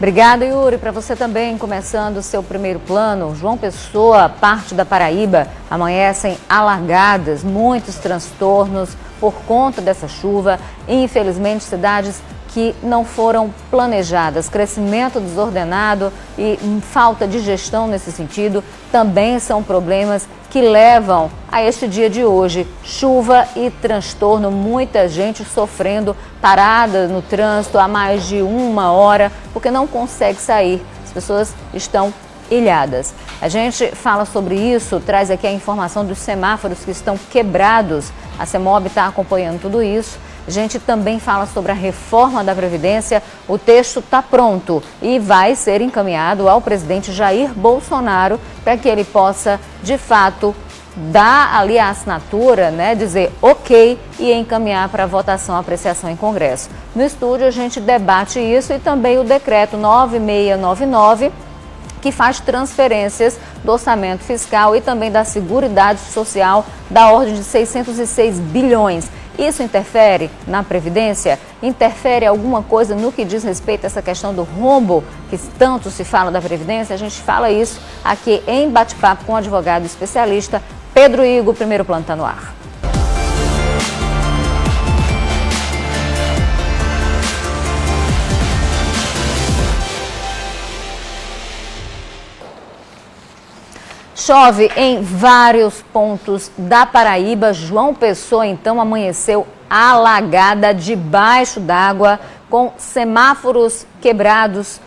Obrigada, Yuri. Para você também, começando o seu primeiro plano, João Pessoa, parte da Paraíba, amanhecem alagadas, muitos transtornos por conta dessa chuva. Infelizmente, cidades que não foram planejadas, crescimento desordenado e falta de gestão nesse sentido também são problemas que levam a este dia de hoje. Chuva e transtorno, muita gente sofrendo, parada no trânsito há mais de 1 hora, porque não consegue sair. As pessoas estão ilhadas. A gente fala sobre isso, traz aqui a informação dos semáforos que estão quebrados. A CEMOB está acompanhando tudo isso. A gente também fala sobre a reforma da Previdência. O texto está pronto e vai ser encaminhado ao presidente Jair Bolsonaro para que ele possa, de fato, dar ali a assinatura, dizer ok e encaminhar para votação, apreciação em Congresso. No estúdio a gente debate isso e também o decreto 9699, que faz transferências do orçamento fiscal e também da Seguridade Social da ordem de 606 bilhões. Isso interfere na Previdência? Interfere alguma coisa no que diz respeito a essa questão do rombo que tanto se fala da Previdência? A gente fala isso aqui em bate-papo com o advogado especialista Pedro Igo. Primeiro plano está no ar. Chove em vários pontos da Paraíba. João Pessoa, então, amanheceu alagada, debaixo d'água, com semáforos quebrados,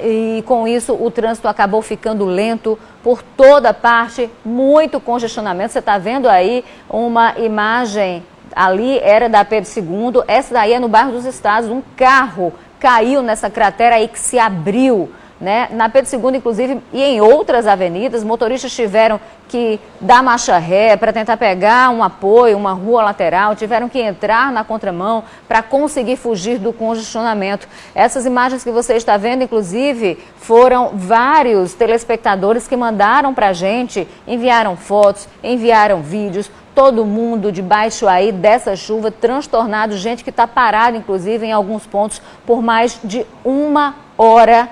E com isso o trânsito acabou ficando lento por toda parte, muito congestionamento. Você está vendo aí uma imagem, ali era da Pedro II, essa daí é no bairro dos Estados. Um carro caiu nessa cratera aí que se abriu, Na Pedro II, inclusive, e em outras avenidas, motoristas tiveram que dar marcha ré para tentar pegar um apoio, uma rua lateral, tiveram que entrar na contramão para conseguir fugir do congestionamento. Essas imagens que você está vendo, inclusive, foram vários telespectadores que mandaram para a gente, enviaram fotos, enviaram vídeos. Todo mundo debaixo aí dessa chuva, transtornado, gente que está parada, inclusive, em alguns pontos por mais de 1 hora.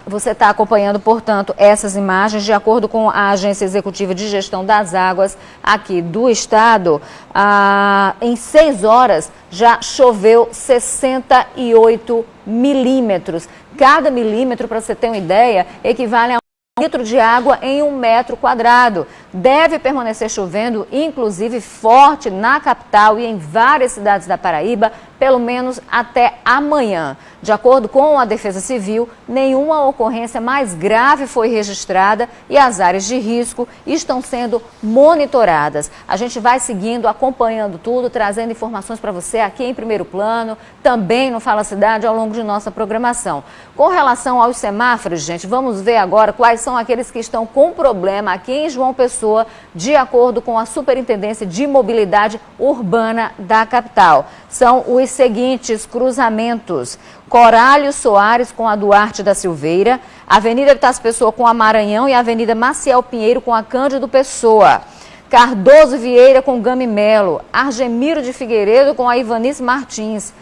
Você está acompanhando, portanto, essas imagens. De acordo com a Agência Executiva de Gestão das Águas aqui do estado, em 6 horas já choveu 68 milímetros. Cada milímetro, para você ter uma ideia, equivale a 1 litro de água em 1 metro quadrado. Deve permanecer chovendo, inclusive forte na capital e em várias cidades da Paraíba, pelo menos até amanhã. De acordo com a Defesa Civil, nenhuma ocorrência mais grave foi registrada e as áreas de risco estão sendo monitoradas. A gente vai seguindo, acompanhando tudo, trazendo informações para você aqui em primeiro plano, também no Fala Cidade, ao longo de nossa programação. Com relação aos semáforos, gente, vamos ver agora quais são aqueles que estão com problema aqui em João Pessoa, de acordo com a Superintendência de Mobilidade Urbana da capital. São os seguintes cruzamentos: Corálio Soares com a Duarte da Silveira, Avenida Epitácio Pessoa com a Maranhão e a Avenida Maciel Pinheiro com a Cândido Pessoa, Cardoso Vieira com Gami Melo, Argemiro de Figueiredo com a Ivanice Martins,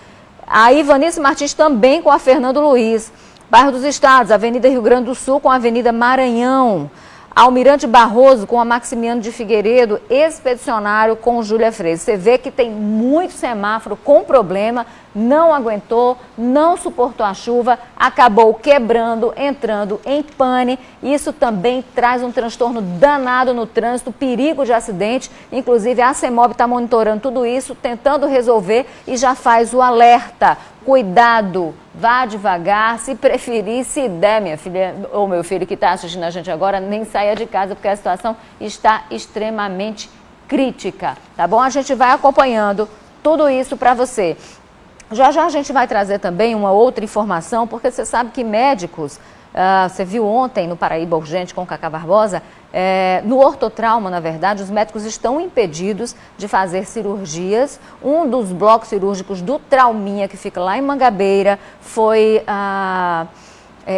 a Ivanice Martins também com a Fernando Luiz, Bairro dos Estados, Avenida Rio Grande do Sul com a Avenida Maranhão, Almirante Barroso com a Maximiano de Figueiredo, Expedicionário com Júlia Freire. Você vê que tem muito semáforo com problema, não aguentou, não suportou a chuva, acabou quebrando, entrando em pane. Isso também traz um transtorno danado no trânsito, perigo de acidente. Inclusive a CEMOB está monitorando tudo isso, tentando resolver e já faz o alerta. Cuidado, vá devagar, se preferir, se der, minha filha ou meu filho que está assistindo a gente agora, nem saia de casa porque a situação está extremamente crítica, tá bom? A gente vai acompanhando tudo isso para você. Já já a gente vai trazer também uma outra informação, porque você sabe que médicos, você viu ontem no Paraíba Urgente com o Cacá Barbosa, no ortotrauma, na verdade, os médicos estão impedidos de fazer cirurgias. Um dos blocos cirúrgicos do Trauminha, que fica lá em Mangabeira,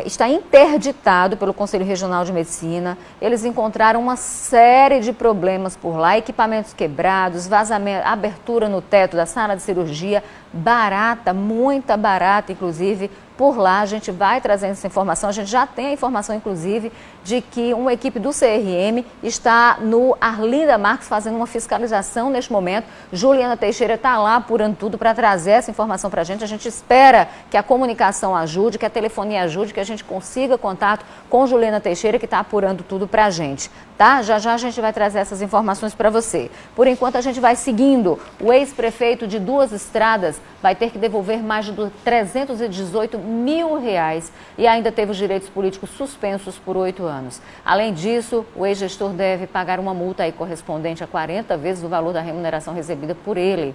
está interditado pelo Conselho Regional de Medicina. Eles encontraram uma série de problemas por lá, equipamentos quebrados, vazamento, abertura no teto da sala de cirurgia, barata, muita barata, inclusive. Por lá a gente vai trazendo essa informação, a gente já tem a informação, inclusive, de que uma equipe do CRM está no Arlinda Marques fazendo uma fiscalização neste momento. Juliana Teixeira está lá apurando tudo para trazer essa informação para a gente espera que a comunicação ajude, que a telefonia ajude, que a gente consiga contato com Juliana Teixeira, que está apurando tudo para a gente, tá? Já já a gente vai trazer essas informações para você. Por enquanto a gente vai seguindo. O ex-prefeito de Duas Estradas vai ter que devolver mais de R$318 mil e ainda teve os direitos políticos suspensos por 8 anos. Além disso, o ex-gestor deve pagar uma multa aí correspondente a 40 vezes o valor da remuneração recebida por ele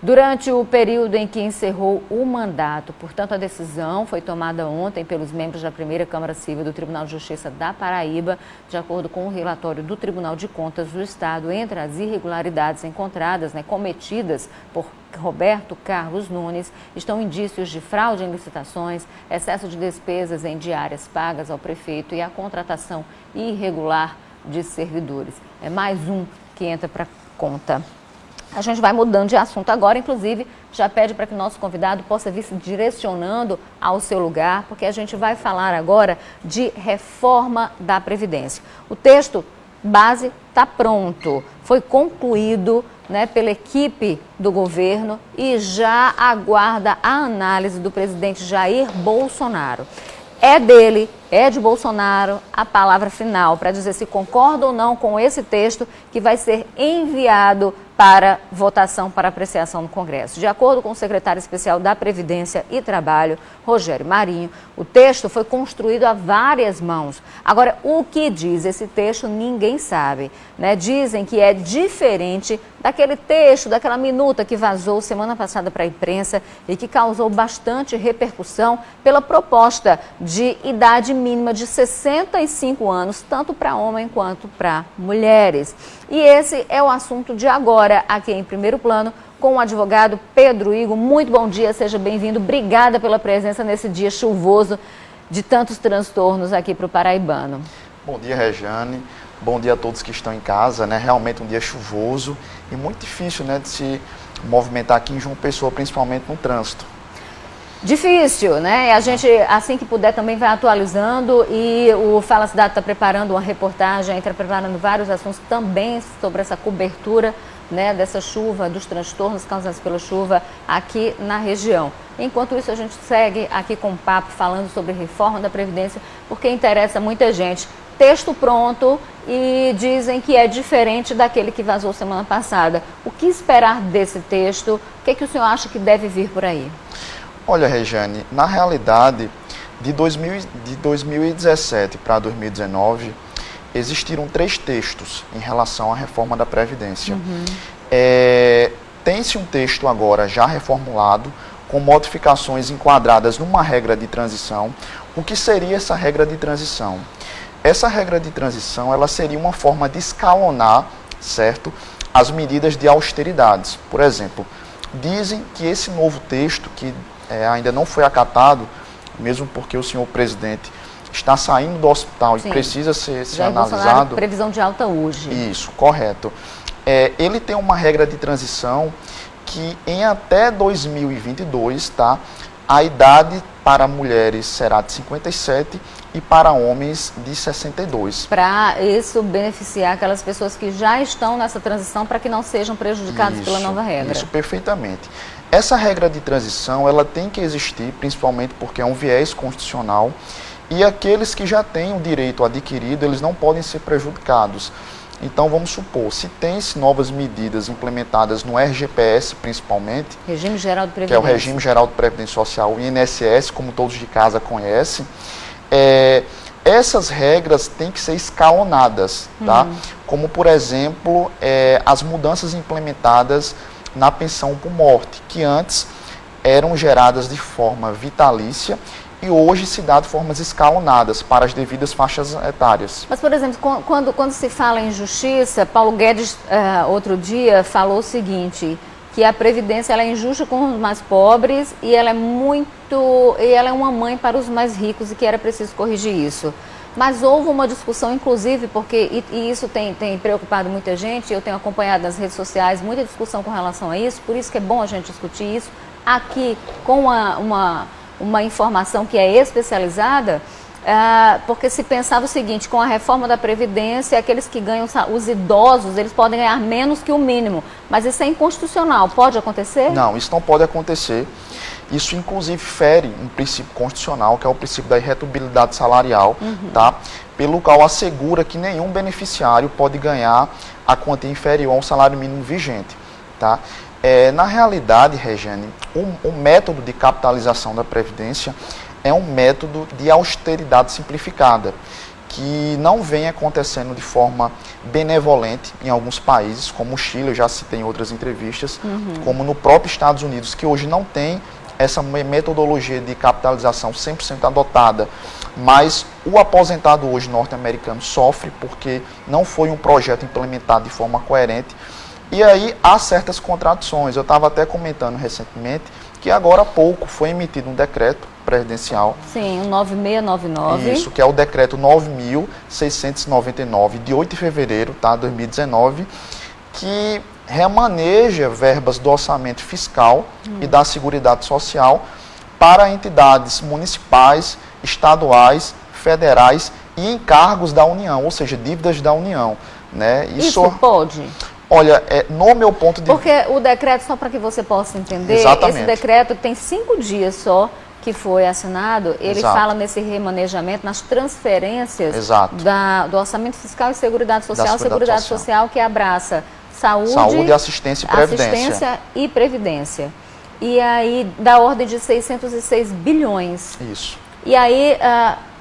durante o período em que encerrou o mandato. Portanto, a decisão foi tomada ontem pelos membros da primeira Câmara Civil do Tribunal de Justiça da Paraíba, de acordo com o relatório do Tribunal de Contas do Estado. Entre as irregularidades encontradas, cometidas por Roberto Carlos Nunes, estão indícios de fraude em licitações, excesso de despesas em diárias pagas ao prefeito e a contratação irregular de servidores. É mais um que entra para conta. A gente vai mudando de assunto agora, inclusive já pede para que o nosso convidado possa vir se direcionando ao seu lugar, porque a gente vai falar agora de reforma da Previdência. O texto base está pronto, foi concluído pela equipe do governo e já aguarda a análise do presidente Jair Bolsonaro. É dele, é de Bolsonaro, a palavra final para dizer se concorda ou não com esse texto que vai ser enviado para votação, para apreciação no Congresso. De acordo com o secretário especial da Previdência e Trabalho, Rogério Marinho, o texto foi construído a várias mãos. Agora, o que diz esse texto, ninguém sabe, Dizem que é diferente daquele texto, daquela minuta que vazou semana passada para a imprensa e que causou bastante repercussão pela proposta de idade mínima de 65 anos, tanto para homem quanto para mulheres. E esse é o assunto de agora, aqui em Primeiro Plano, com o advogado Pedro Igor. Muito bom dia, seja bem-vindo. Obrigada pela presença nesse dia chuvoso de tantos transtornos aqui para o paraibano. Bom dia, Rejane. Bom dia a todos que estão em casa, Realmente um dia chuvoso e muito difícil, de se movimentar aqui em João Pessoa, principalmente no trânsito. Difícil, A gente, assim que puder, também vai atualizando e o Fala Cidade está preparando uma reportagem, está preparando vários assuntos também sobre essa cobertura, dessa chuva, dos transtornos causados pela chuva aqui na região. Enquanto isso, a gente segue aqui com o papo falando sobre reforma da Previdência, porque interessa muita gente. Texto pronto e dizem que é diferente daquele que vazou semana passada. O que esperar desse texto? O que o senhor acha que deve vir por aí? Olha, Rejane, na realidade, de 2017 para 2019, existiram 3 textos em relação à reforma da Previdência. Tem-se um texto agora já reformulado, com modificações enquadradas numa regra de transição. O que seria essa regra de transição? Essa regra de transição, ela seria uma forma de escalonar, certo, as medidas de austeridades. Por exemplo, dizem que esse novo texto, que ainda não foi acatado, mesmo porque o senhor presidente está saindo do hospital e precisa ser analisado. Previsão de alta hoje. Isso, correto. Ele tem uma regra de transição que em até 2022, a idade para mulheres será de 57 e para homens de 62. Para isso beneficiar aquelas pessoas que já estão nessa transição para que não sejam prejudicadas pela nova regra. Isso, perfeitamente. Essa regra de transição, ela tem que existir, principalmente porque é um viés constitucional, e aqueles que já têm o direito adquirido, eles não podem ser prejudicados. Então, vamos supor, se tem novas medidas implementadas no RGPS, principalmente, Regime Geral de que é o Regime Geral de Previdência Social, o INSS, como todos de casa conhecem, essas regras têm que ser escalonadas, Como, por exemplo, as mudanças implementadas na pensão por morte, que antes eram geradas de forma vitalícia e hoje se dá de formas escalonadas para as devidas faixas etárias. Mas, por exemplo, quando se fala em justiça, Paulo Guedes, outro dia, falou o seguinte, que a Previdência ela é injusta com os mais pobres e ela é uma mãe para os mais ricos e que era preciso corrigir isso. Mas houve uma discussão, inclusive, porque, e isso tem preocupado muita gente, eu tenho acompanhado nas redes sociais muita discussão com relação a isso, por isso que é bom a gente discutir isso aqui com uma informação que é especializada, porque se pensava o seguinte, com a reforma da Previdência, aqueles que ganham, os idosos, eles podem ganhar menos que o mínimo, mas isso é inconstitucional, pode acontecer? Não, isso não pode acontecer. Isso, inclusive, fere um princípio constitucional, que é o princípio da irretutibilidade salarial, tá? Pelo qual assegura que nenhum beneficiário pode ganhar a quantia inferior ao salário mínimo vigente, tá? Na realidade, Regiane, o método de capitalização da Previdência é um método de austeridade simplificada, que não vem acontecendo de forma benevolente em alguns países, como o Chile, eu já citei em outras entrevistas, como no próprio Estados Unidos, que hoje não tem essa metodologia de capitalização 100% adotada, mas o aposentado hoje norte-americano sofre porque não foi um projeto implementado de forma coerente, e aí há certas contradições. Eu estava até comentando recentemente que agora há pouco foi emitido um decreto presidencial. Sim, o 9699. Isso, que é o decreto 9.699, de 8 de fevereiro, tá, 2019, que remaneja verbas do orçamento fiscal e da Seguridade Social para entidades municipais, estaduais, federais e encargos da União, ou seja, dívidas da União, né? Isso pode? Olha, no meu ponto de vista... Porque o decreto, só para que você possa entender, exatamente, esse decreto tem 5 dias só que foi assinado, ele exato, fala nesse remanejamento, nas transferências do orçamento fiscal e Seguridade Social, Seguridade Social que abraça saúde, assistência e previdência. E aí, da ordem de 606 bilhões. Isso. E aí,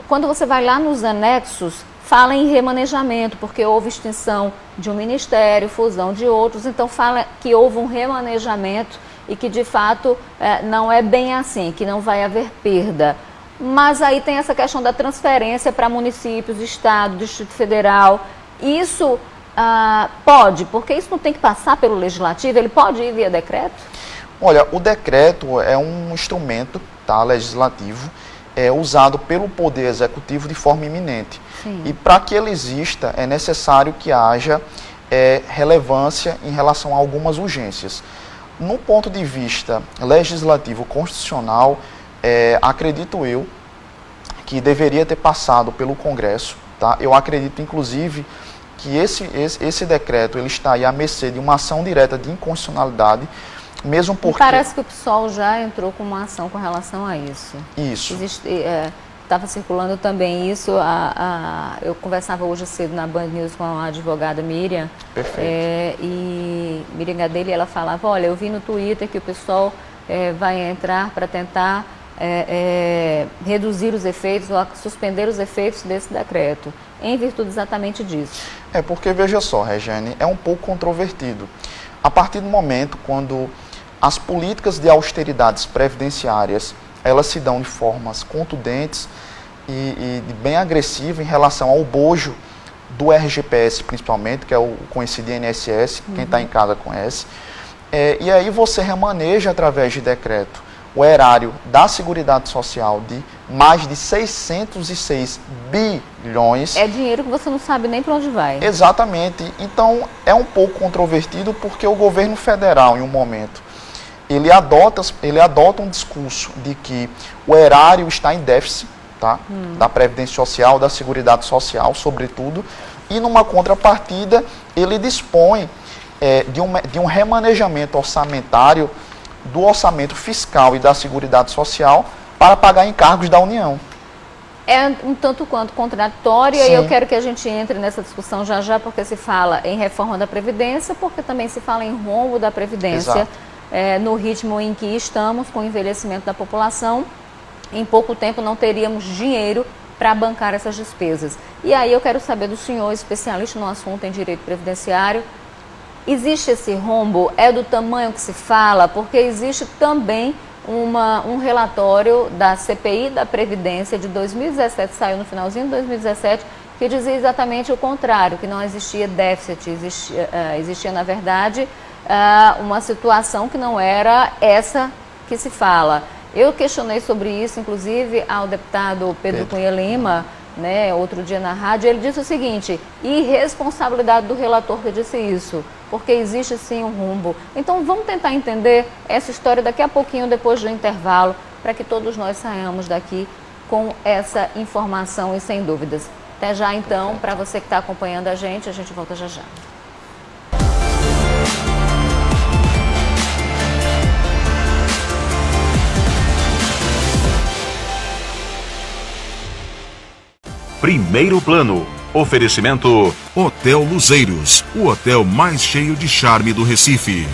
quando você vai lá nos anexos, fala em remanejamento, porque houve extinção de um ministério, fusão de outros, então fala que houve um remanejamento e que, de fato, não é bem assim, que não vai haver perda. Mas aí tem essa questão da transferência para municípios, Estado, Distrito Federal. Isso pode, porque isso não tem que passar pelo Legislativo, ele pode ir via decreto? Olha, o decreto é um instrumento, tá, legislativo, usado pelo Poder Executivo de forma iminente. Sim. E para que ele exista, é necessário que haja relevância em relação a algumas urgências. No ponto de vista legislativo constitucional, acredito eu que deveria ter passado pelo Congresso, tá? Eu acredito, inclusive, que esse decreto ele está aí à mercê de uma ação direta de inconstitucionalidade, mesmo porque... Parece que o PSOL já entrou com uma ação com relação a isso. Isso. Estava circulando também isso, eu conversava hoje cedo na Band News com a advogada Miriam. Perfeito. E Miriam Gadelha, ela falava, olha, eu vi no Twitter que o PSOL vai entrar para tentar reduzir os efeitos ou suspender os efeitos desse decreto, em virtude exatamente disso. Porque, veja só, Regiane, é um pouco controvertido. A partir do momento quando as políticas de austeridades previdenciárias elas se dão de formas contundentes e bem agressivas em relação ao bojo do RGPS, principalmente, que é o conhecido INSS, quem está em casa conhece. E aí você remaneja através de decreto o erário da Seguridade Social de mais de 606 bilhões. É dinheiro que você não sabe nem para onde vai. Exatamente. Então, é um pouco controvertido porque o governo federal, em um momento, ele adota um discurso de que o erário está em déficit, tá? Da Previdência Social, da Seguridade Social, sobretudo, e numa contrapartida ele dispõe de um remanejamento orçamentário do orçamento fiscal e da Seguridade Social para pagar encargos da União. É um tanto quanto contraditória. Sim. E eu quero que a gente entre nessa discussão já já, porque se fala em reforma da Previdência, porque também se fala em rombo da Previdência. No ritmo em que estamos, com o envelhecimento da população, em pouco tempo não teríamos dinheiro para bancar essas despesas. E aí eu quero saber do senhor, especialista no assunto em direito previdenciário, existe esse rombo? É do tamanho que se fala? Porque existe também um relatório da CPI da Previdência de 2017, saiu no finalzinho de 2017, que dizia exatamente o contrário, que não existia déficit, existia na verdade uma situação que não era essa que se fala. Eu questionei sobre isso, inclusive, ao deputado Pedro Cunha Lima, né, outro dia na rádio, ele disse o seguinte: irresponsabilidade do relator que disse isso, porque existe sim um rumbo. Então vamos tentar entender essa história daqui a pouquinho, depois do intervalo, para que todos nós saiamos daqui com essa informação e sem dúvidas. Até já então, para você que está acompanhando a gente volta já já. Primeiro Plano. Oferecimento Hotel Luzeiros, o hotel mais cheio de charme do Recife.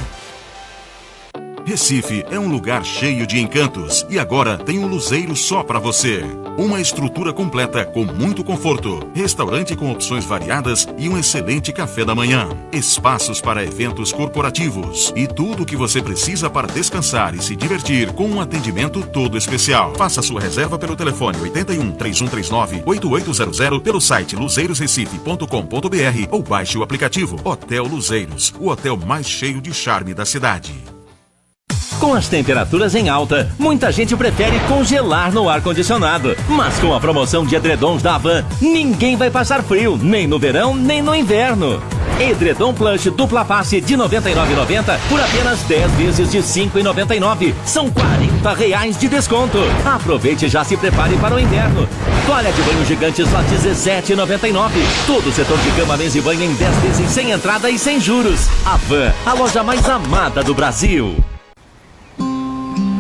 Recife é um lugar cheio de encantos e agora tem um luzeiro só para você. Uma estrutura completa com muito conforto, restaurante com opções variadas e um excelente café da manhã. Espaços para eventos corporativos e tudo o que você precisa para descansar e se divertir com um atendimento todo especial. Faça sua reserva pelo telefone 81 3139 8800, pelo site luzeirosrecife.com.br ou baixe o aplicativo Hotel Luzeiros, o hotel mais cheio de charme da cidade. Com as temperaturas em alta, muita gente prefere congelar no ar-condicionado. Mas com a promoção de edredons da Havan, ninguém vai passar frio, nem no verão, nem no inverno. Edredom Plush dupla face de R$ 99,90 por apenas 10 vezes de R$ 5,99. São R$ 40 de desconto. Aproveite e já se prepare para o inverno. Toalha de banho gigante Slot R$ 17,99. Todo o setor de cama, mesa e banho em 10 vezes sem entrada e sem juros. Havan, a loja mais amada do Brasil.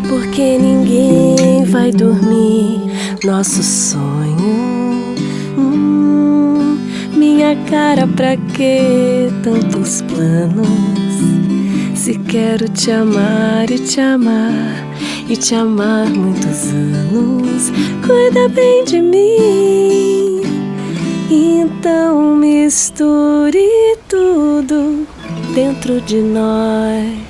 Porque ninguém vai dormir nosso sonho. Minha cara, pra que tantos planos? Se quero te amar e te amar e te amar muitos anos, cuida bem de mim. Então misture tudo dentro de nós.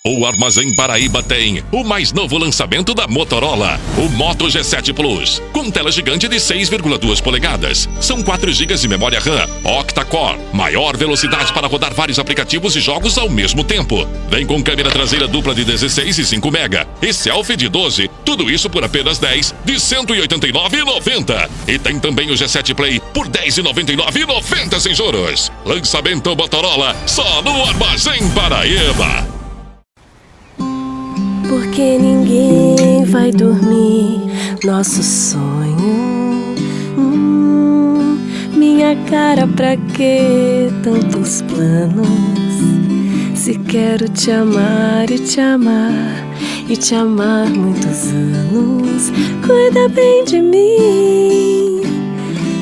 O Armazém Paraíba tem o mais novo lançamento da Motorola, o Moto G7 Plus, com tela gigante de 6,2 polegadas. São 4 GB de memória RAM, octa-core, maior velocidade para rodar vários aplicativos e jogos ao mesmo tempo. Vem com câmera traseira dupla de 16 e 5 mega e selfie de 12, tudo isso por apenas 10 de R$ 189,90. E tem também o G7 Play por R$ 10,99,90 sem juros. Lançamento Motorola só no Armazém Paraíba. Porque ninguém vai dormir nosso sonho. Minha cara, pra que tantos planos? Se quero te amar e te amar e te amar muitos anos, cuida bem de mim.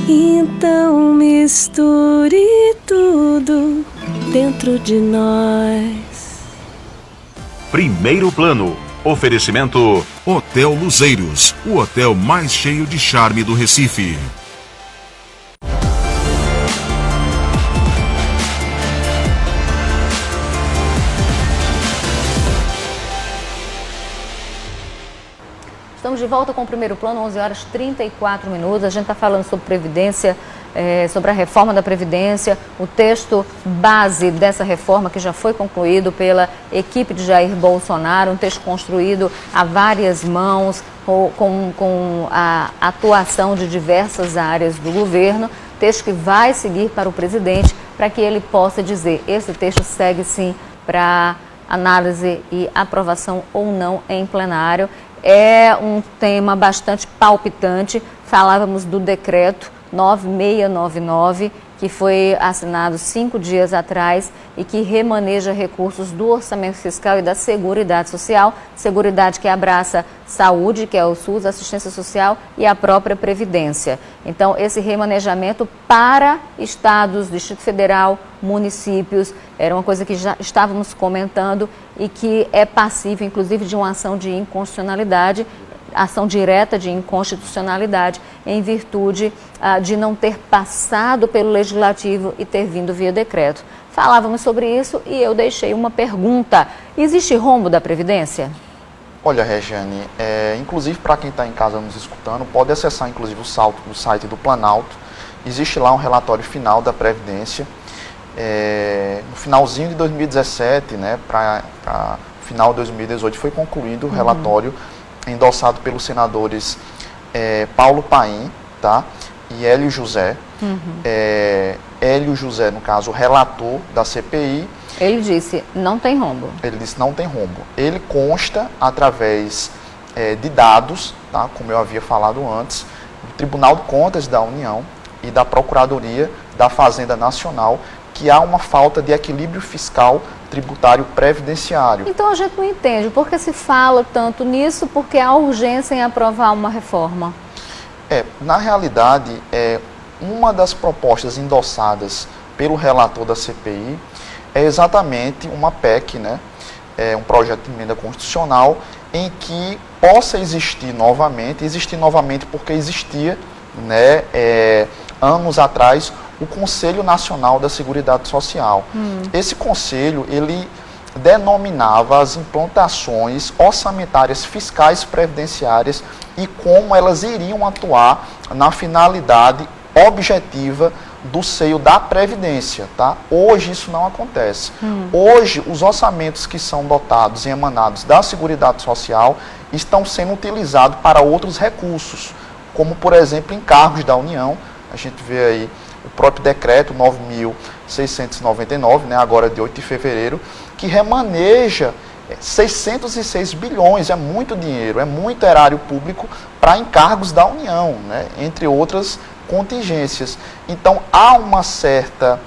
Então misture tudo dentro de nós. Primeiro Plano. Oferecimento Hotel Luzeiros, o hotel mais cheio de charme do Recife. Estamos de volta com o Primeiro Plano, 11 horas e 34 minutos. A gente está falando sobre Previdência, sobre a reforma da Previdência, o texto base dessa reforma que já foi concluído pela equipe de Jair Bolsonaro, um texto construído a várias mãos, com a atuação de diversas áreas do governo, texto que vai seguir para o presidente, para que ele possa dizer: esse texto segue sim para análise e aprovação ou não em plenário. É um tema bastante palpitante. Falávamos do decreto 9699, que foi assinado 5 dias atrás e que remaneja recursos do orçamento fiscal e da Seguridade Social, Seguridade que abraça saúde, que é o SUS, assistência social e a própria Previdência. Então, esse remanejamento para estados, Distrito Federal, municípios, era uma coisa que já estávamos comentando e que é passível, inclusive, de uma ação de inconstitucionalidade, ação direta de inconstitucionalidade, em virtude de não ter passado pelo Legislativo e ter vindo via decreto. Falávamos sobre isso e eu deixei uma pergunta: existe rombo da Previdência? Olha, Regiane, inclusive para quem está em casa nos escutando, pode acessar inclusive o site do Planalto. Existe lá um relatório final da Previdência. No finalzinho de 2017, né, para final de 2018, foi concluído o relatório endossado pelos senadores Paulo Paim, tá? E Hélio José. Hélio José, no caso, o relator da CPI. Ele disse, não tem rombo. Ele disse, não tem rombo. Ele consta através de dados, tá? Como eu havia falado antes, do Tribunal de Contas da União e da Procuradoria da Fazenda Nacional, que há uma falta de equilíbrio fiscal tributário previdenciário. Então a gente não entende por que se fala tanto nisso, porque há urgência em aprovar uma reforma. Na realidade, uma das propostas endossadas pelo relator da CPI é exatamente uma PEC, né? Um projeto de emenda constitucional em que possa existir novamente porque existia, né, anos atrás, o Conselho Nacional da Seguridade Social. Esse conselho, ele denominava as implantações orçamentárias fiscais previdenciárias e como elas iriam atuar na finalidade objetiva do seio da Previdência, tá? Hoje isso não acontece. Hoje os orçamentos que são dotados e emanados da Seguridade Social estão sendo utilizados para outros recursos, como por exemplo encargos da União. A gente vê aí o próprio decreto 9.699, né, agora de 8 de fevereiro, que remaneja 606 bilhões, é muito dinheiro, é muito erário público para encargos da União, né, entre outras contingências. Então, há uma certa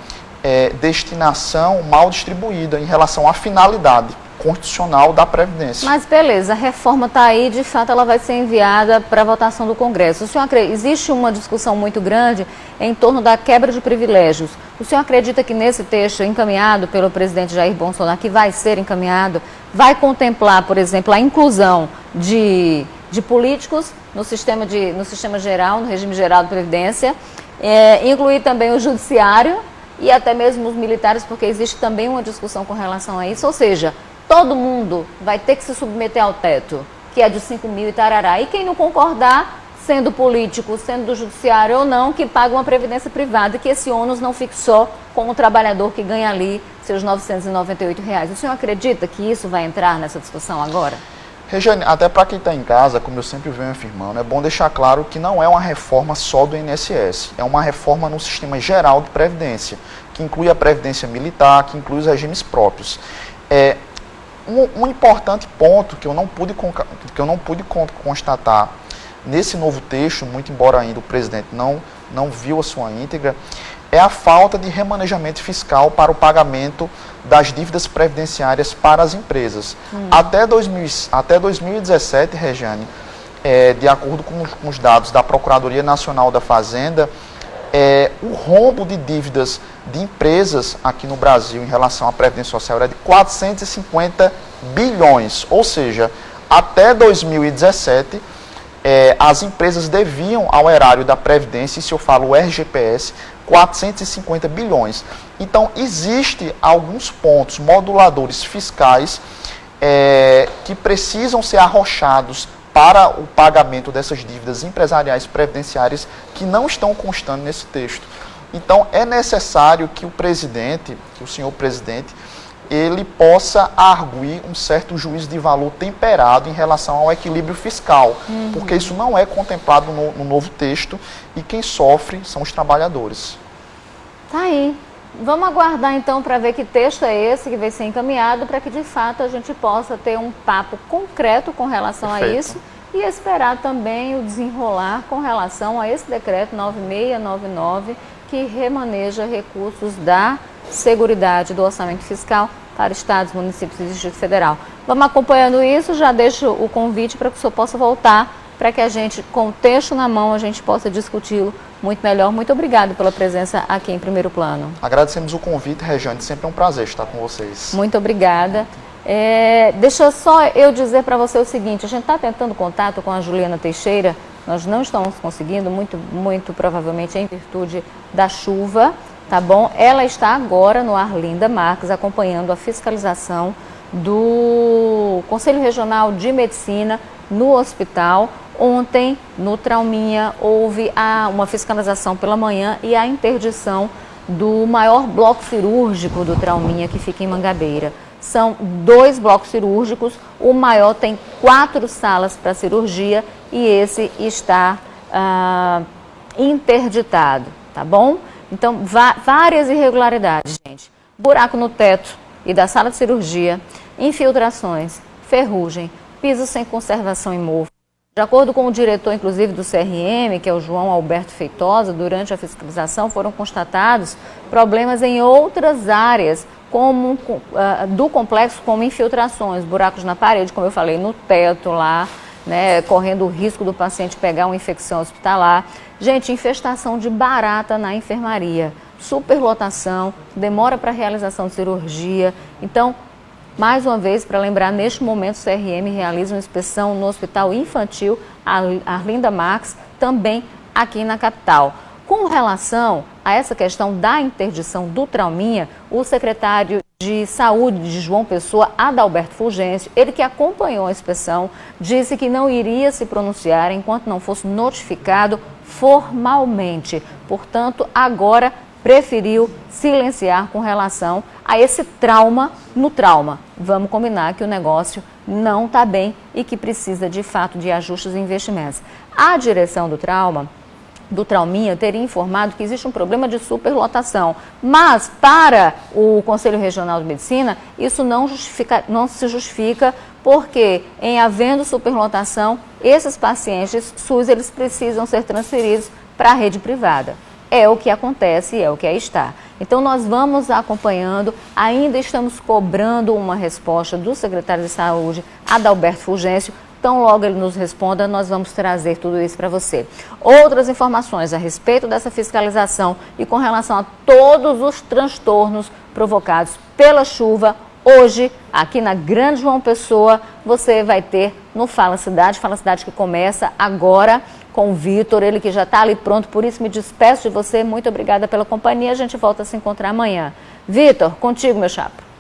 destinação mal distribuída em relação à finalidade constitucional da Previdência. Mas beleza, a reforma está aí, de fato ela vai ser enviada para votação do Congresso. O senhor existe uma discussão muito grande em torno da quebra de privilégios. O senhor acredita que nesse texto encaminhado pelo presidente Jair Bolsonaro, que vai ser encaminhado, vai contemplar, por exemplo, a inclusão de políticos no sistema geral, no regime geral de Previdência, incluir também o judiciário e até mesmo os militares, porque existe também uma discussão com relação a isso, ou seja, todo mundo vai ter que se submeter ao teto, que é de 5 mil e tarará. E quem não concordar, sendo político, sendo do judiciário ou não, que paga uma previdência privada, que esse ônus não fique só com o trabalhador que ganha ali seus R$ 998. O senhor acredita que isso vai entrar nessa discussão agora? Regiane, até para quem está em casa, como eu sempre venho afirmando, é bom deixar claro que não é uma reforma só do INSS, é uma reforma no sistema geral de previdência, que inclui a previdência militar, que inclui os regimes próprios. Um importante ponto que eu não pude constatar nesse novo texto, muito embora ainda o presidente não viu a sua íntegra, é a falta de remanejamento fiscal para o pagamento das dívidas previdenciárias para as empresas. Até 2017, Regiane, de acordo com os dados da Procuradoria Nacional da Fazenda, o rombo de dívidas de empresas aqui no Brasil em relação à Previdência Social era de 450 bilhões. Ou seja, até 2017, as empresas deviam ao erário da Previdência, e se eu falo o RGPS, 450 bilhões. Então, existem alguns pontos moduladores fiscais que precisam ser arrochados para o pagamento dessas dívidas empresariais previdenciárias que não estão constando nesse texto. Então, é necessário que o senhor presidente, ele possa arguir um certo juízo de valor temperado em relação ao equilíbrio fiscal, porque isso não é contemplado no novo texto e quem sofre são os trabalhadores. Tá aí. Vamos aguardar então para ver que texto é esse que vai ser encaminhado, para que de fato a gente possa ter um papo concreto com relação Perfeito. a isso e esperar também o desenrolar com relação a esse decreto 9699, que remaneja recursos da Seguridade do Orçamento Fiscal para estados, municípios e Distrito Federal. Vamos acompanhando isso, já deixo o convite para que o senhor possa voltar, para que a gente, com o texto na mão, a gente possa discuti-lo muito melhor. Muito obrigada pela presença aqui em Primeiro Plano. Agradecemos o convite, Regiane, sempre é um prazer estar com vocês. Muito obrigada. Deixa só eu dizer para você o seguinte, a gente está tentando contato com a Juliana Teixeira, nós não estamos conseguindo, muito provavelmente em virtude da chuva, tá bom? Ela está agora no Arlinda Marques, acompanhando a fiscalização do Conselho Regional de Medicina no hospital. Ontem, no Trauminha, houve uma fiscalização pela manhã e a interdição do maior bloco cirúrgico do Trauminha, que fica em Mangabeira. São 2 blocos cirúrgicos, o maior tem 4 salas para cirurgia e esse está interditado, tá bom? Então, várias irregularidades, gente. Buraco no teto e da sala de cirurgia, infiltrações, ferrugem, piso sem conservação em mofo. De acordo com o diretor, inclusive, do CRM, que é o João Alberto Feitosa, durante a fiscalização foram constatados problemas em outras áreas do complexo, como infiltrações, buracos na parede, como eu falei, no teto lá, né, correndo o risco do paciente pegar uma infecção hospitalar. Gente, infestação de barata na enfermaria, superlotação, demora para a realização de cirurgia. Então, mais uma vez, para lembrar, neste momento o CRM realiza uma inspeção no Hospital Infantil Arlinda Marques, também aqui na capital. Com relação a essa questão da interdição do trauminha, o secretário de Saúde de João Pessoa, Adalberto Fulgêncio, ele que acompanhou a inspeção, disse que não iria se pronunciar enquanto não fosse notificado formalmente. Portanto, agora preferiu silenciar com relação a esse trauma no trauma. Vamos combinar que o negócio não está bem e que precisa, de fato, de ajustes e investimentos. A direção do trauminha, teria informado que existe um problema de superlotação, mas para o Conselho Regional de Medicina, isso não se justifica, porque em havendo superlotação, esses pacientes SUS, eles precisam ser transferidos para a rede privada. É o que acontece e é o que aí está. Então, nós vamos acompanhando, ainda estamos cobrando uma resposta do secretário de Saúde, Adalberto Fulgêncio. Então, logo ele nos responda, nós vamos trazer tudo isso para você. Outras informações a respeito dessa fiscalização e com relação a todos os transtornos provocados pela chuva, hoje, aqui na Grande João Pessoa, você vai ter no Fala Cidade que começa agora com o Vitor, ele que já está ali pronto, por isso me despeço de você, muito obrigada pela companhia, a gente volta a se encontrar amanhã. Vitor, contigo, meu chapa.